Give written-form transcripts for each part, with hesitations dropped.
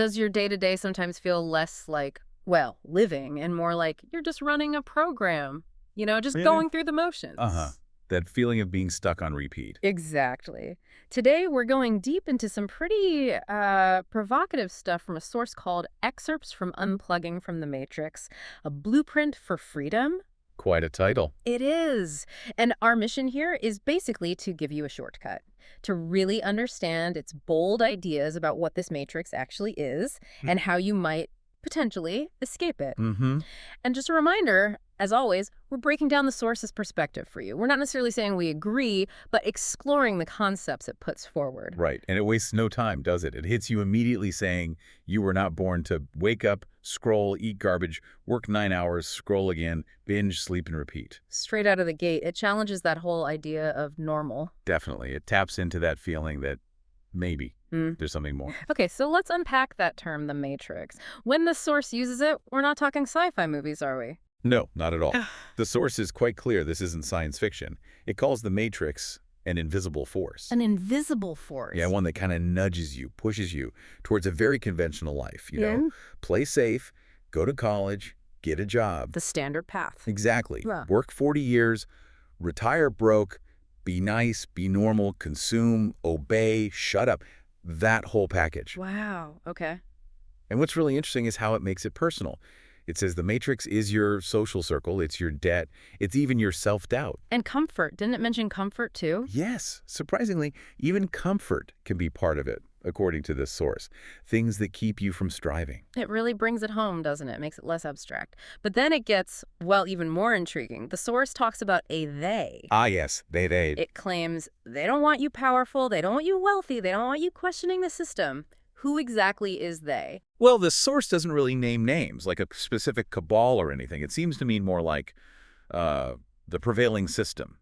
Does your day-to-day sometimes feel less like, well, living and more like you're just running a program, just Really? going through the Uh-huh. motions? That feeling of being stuck on repeat. Exactly. Today, we're going deep into some pretty provocative stuff from a source called Excerpts from Unplugging from the Matrix, a blueprint for freedom. Quite a title. It is. And our mission here is basically to give you a shortcut, to really understand its bold ideas about what this matrix actually is and how you might potentially escape it. Mm-hmm. And just a reminder, as always, we're breaking down the source's perspective for you. We're not necessarily saying we agree, but exploring the concepts it puts forward. Right. And it wastes no time, does it? It hits you immediately saying you were not born to wake up, scroll, eat garbage, work 9 hours, scroll again, binge, sleep, and repeat. Straight out of the gate, it challenges that whole idea of normal. Definitely. It taps into that feeling that maybe there's something more. Okay, so let's unpack that term, the Matrix. When the source uses it, we're not talking sci-fi movies, are we? No, not at all. The source is quite clear. This isn't science fiction. It calls the Matrix an invisible force. An invisible force. Yeah, one that kind of nudges you, pushes you towards a very conventional life. Play safe, go to college, get a job. The standard path. Exactly. Yeah. Work 40 years, retire broke, be nice, be normal, consume, obey, shut up. That whole package. Wow, okay. And what's really interesting is how it makes it personal. It says the matrix is your social circle, it's your debt, it's even your self-doubt. And comfort. Didn't it mention comfort too? Yes, surprisingly, even comfort can be part of it, according to this source. Things that keep you from striving. It really brings it home, doesn't it? Makes it less abstract. But then it gets, well, even more intriguing. The source talks about a they. Ah, yes, they. It claims they don't want you powerful, they don't want you wealthy, they don't want you questioning the system. Who exactly is they? Well, the source doesn't really name names, like a specific cabal or anything. It seems to mean more like the prevailing system,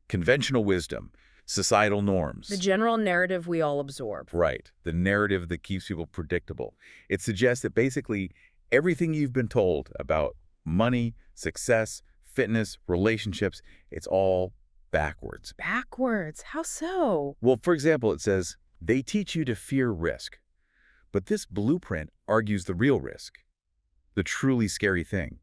conventional wisdom, societal norms. The general narrative we all absorb. Right. The narrative that keeps people predictable. It suggests that basically everything you've been told about money, success, fitness, relationships, it's all backwards. Backwards? How so? Well, for example, it says, they teach you to fear risk. But this blueprint argues the real risk. The truly scary thing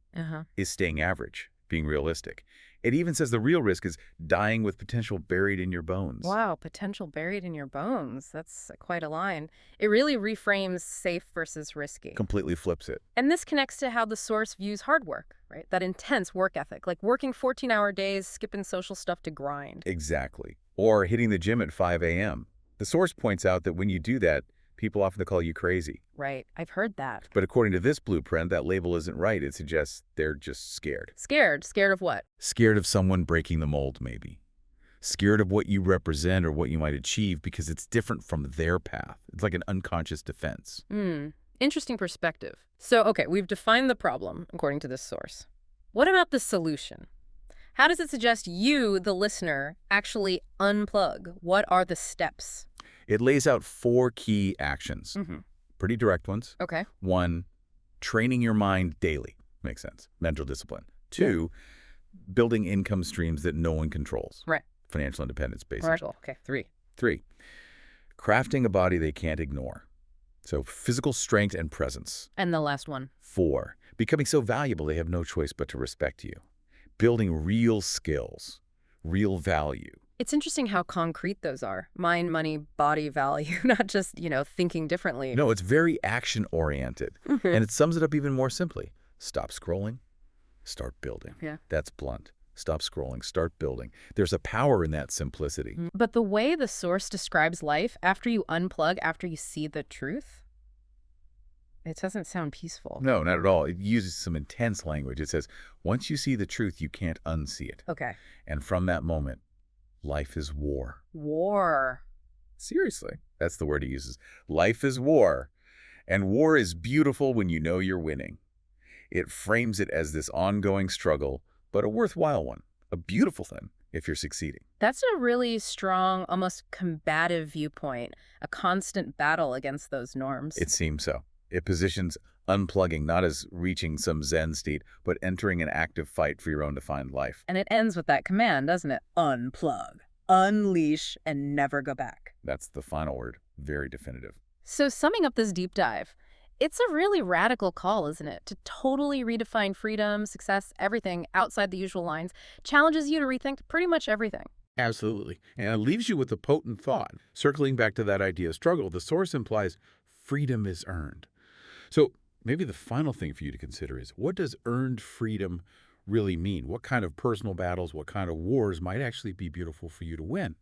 is staying average, being realistic. It even says the real risk is dying with potential buried in your bones. Wow, potential buried in your bones. That's quite a line. It really reframes safe versus risky. Completely flips it. And this connects to how the source views hard work, right? That intense work ethic, like working 14-hour days, skipping social stuff to grind. Exactly. Or hitting the gym at 5 a.m. The source points out that when you do that, people often call you crazy. Right. I've heard that. But according to this blueprint, that label isn't right. It suggests they're just scared. Scared? Scared of what? Scared of someone breaking the mold, maybe. Scared of what you represent or what you might achieve because it's different from their path. It's like an unconscious defense. Interesting perspective. So, okay, we've defined the problem, according to this source. What about the solution? How does it suggest you, the listener, actually unplug? What are the steps? It lays out 4 key actions. Pretty direct ones. Okay. 1, training your mind daily. Makes sense. Mental discipline. 2, building income streams that no one controls. Right. Financial independence, basically. Commercial. Okay. 3, crafting a body they can't ignore. So physical strength and presence. And the last one. 4, becoming so valuable they have no choice but to respect you. Building real skills, real value. It's interesting how concrete those are. Mind, money, body, value, not just, thinking differently. No, it's very action-oriented. And it sums it up even more simply. Stop scrolling, start building. Yeah. That's blunt. Stop scrolling, start building. There's a power in that simplicity. But the way the source describes life after you unplug, after you see the truth, it doesn't sound peaceful. No, not at all. It uses some intense language. It says, once you see the truth, you can't unsee it. Okay. And from that moment, life is war. War. Seriously, that's the word he uses. Life is war. And war is beautiful when you know you're winning. It frames it as this ongoing struggle, but a worthwhile one, a beautiful thing if you're succeeding. That's a really strong, almost combative viewpoint, a constant battle against those norms. It seems so. It positions unplugging not as reaching some Zen state, but entering an active fight for your own defined life. And it ends with that command, doesn't it? Unplug, unleash, and never go back. That's the final word. Very definitive. So summing up this deep dive, It's a really radical call, isn't it? To totally redefine freedom, success, everything outside the usual lines, challenges you to rethink pretty much everything. Absolutely. And it leaves you with a potent thought. Circling back to that idea of struggle, the source implies freedom is earned. So maybe the final thing for you to consider is, what does earned freedom really mean? What kind of personal battles, what kind of wars might actually be beautiful for you to win?